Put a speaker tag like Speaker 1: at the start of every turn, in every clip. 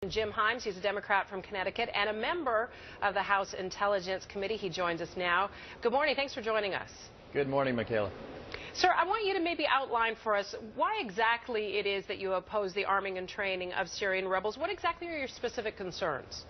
Speaker 1: Jim Himes, he's a Democrat from Connecticut and a member of the House Intelligence Committee. He joins us now. Good morning. Thanks for joining us.
Speaker 2: Good morning, Michaela.
Speaker 1: Sir, I want you to maybe outline for us why exactly it is that you oppose the arming and training of Syrian rebels. What exactly are your specific concerns?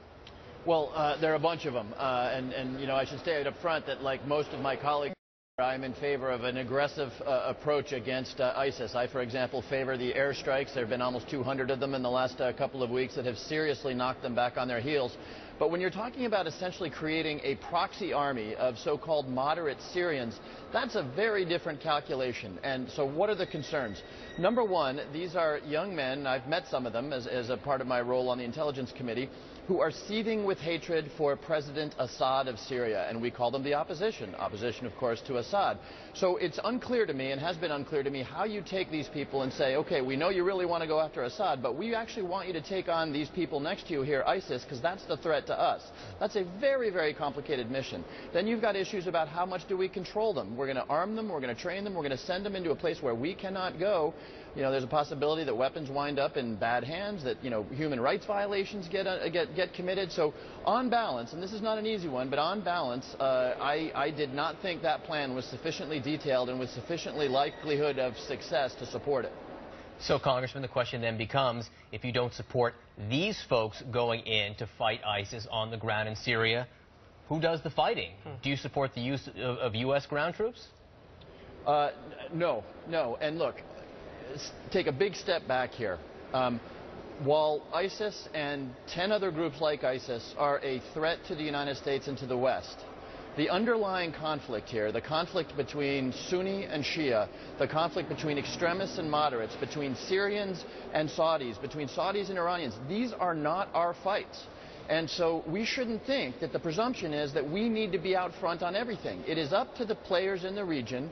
Speaker 2: Well, there are a bunch of them. I should state up front that, like most of my colleagues, I'm in favor of an aggressive approach against ISIS. I, for example, favor the airstrikes. There have been almost 200 of them in the last couple of weeks that have seriously knocked them back on their heels. But when you're talking about essentially creating a proxy army of so-called moderate Syrians, that's a very different calculation. And so what are the concerns? Number one, these are young men, I've met some of them as a part of my role on the Intelligence Committee, who are seething with hatred for President Assad of Syria, and we call them the opposition. Opposition, of course, to Assad. So it's unclear to me, and has been unclear to me, how you take these people and say, okay, we know you really want to go after Assad, but we actually want you to take on these people next to you here, ISIS, because that's the threat to us. That's a very, very complicated mission. Then you've got issues about how much do we control them. We're going to arm them, we're going to train them, we're going to send them into a place where we cannot go. You know, there's a possibility that weapons wind up in bad hands, that, you know, human rights violations get committed. So on balance, and this is not an easy one, but on balance, I did not think that plan was sufficiently detailed and with sufficiently likelihood of success to support it.
Speaker 3: So, Congressman, the question then becomes, if you don't support these folks going in to fight ISIS on the ground in Syria, who does the fighting? Do you support the use of U.S. ground troops?
Speaker 2: No. And look, take a big step back here. While ISIS and 10 other groups like ISIS are a threat to the United States and to the West, the underlying conflict here, the conflict between Sunni and Shia, the conflict between extremists and moderates, between Syrians and Saudis, between Saudis and Iranians, these are not our fights. And so we shouldn't think that the presumption is that we need to be out front on everything. It is up to the players in the region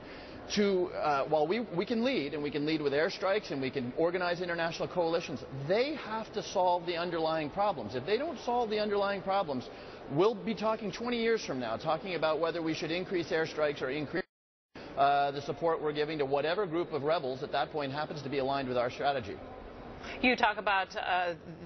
Speaker 2: to, while we can lead, and we can lead with airstrikes, and we can organize international coalitions, they have to solve the underlying problems. If they don't solve the underlying problems, we'll be talking 20 years from now, talking about whether we should increase airstrikes or increase the support we're giving to whatever group of rebels at that point happens to be aligned with our strategy.
Speaker 1: You talk about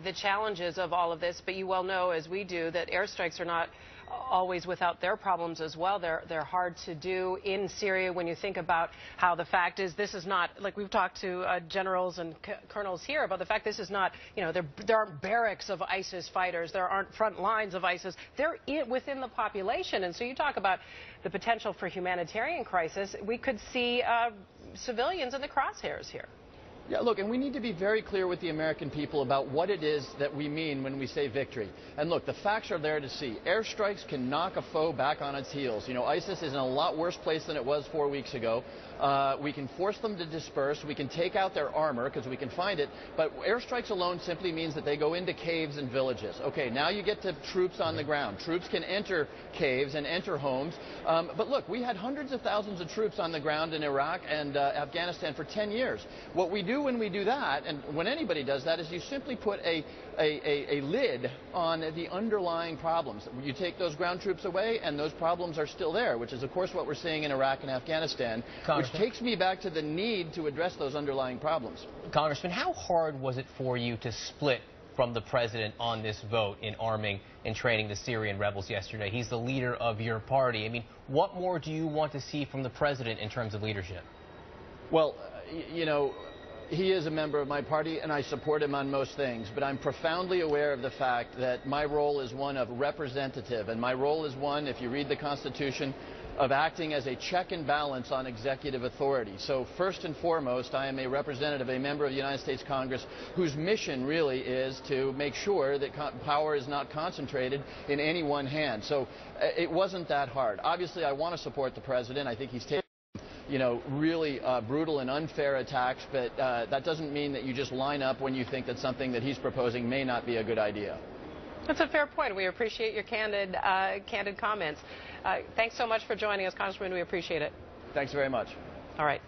Speaker 1: the challenges of all of this, but you well know, as we do, that airstrikes are not always without their problems as well. They're hard to do in Syria when you think about how the fact is this is not, like we've talked to generals and colonels here about the fact this is not, you know, there aren't barracks of ISIS fighters, there aren't front lines of ISIS, they're within the population. And so you talk about the potential for humanitarian crisis. We could see civilians in the crosshairs here.
Speaker 2: Yeah, look, and we need to be very clear with the American people about what it is that we mean when we say victory. And look, the facts are there to see. Airstrikes can knock a foe back on its heels. You know, ISIS is in a lot worse place than it was 4 weeks ago. We can force them to disperse. We can take out their armor because we can find it. But airstrikes alone simply means that they go into caves and villages. Okay, now you get to troops on the ground. Troops can enter caves and enter homes. But look, we had hundreds of thousands of troops on the ground in Iraq and Afghanistan for 10 years. What we do when we do that, and when anybody does that, is you simply put a lid on the underlying problems. You take those ground troops away, and those problems are still there, which is, of course, what we're seeing in Iraq and Afghanistan, which takes me back to the need to address those underlying problems.
Speaker 3: Congressman, how hard was it for you to split from the president on this vote in arming and training the Syrian rebels yesterday? He's the leader of your party. I mean, what more do you want to see from the president in terms of leadership?
Speaker 2: Well, you know, he is a member of my party, and I support him on most things, but I'm profoundly aware of the fact that my role is one of representative, and my role is one, if you read the Constitution, of acting as a check and balance on executive authority. So first and foremost, I am a representative, a member of the United States Congress, whose mission really is to make sure that power is not concentrated in any one hand. So it wasn't that hard. Obviously, I want to support the president. I think he's taken, you know, really brutal and unfair attacks, but that doesn't mean that you just line up when you think that something that he's proposing may not be a good idea.
Speaker 1: That's a fair point. We appreciate your candid comments. Thanks so much for joining us, Congressman. We appreciate it.
Speaker 2: Thanks very much.
Speaker 1: All right.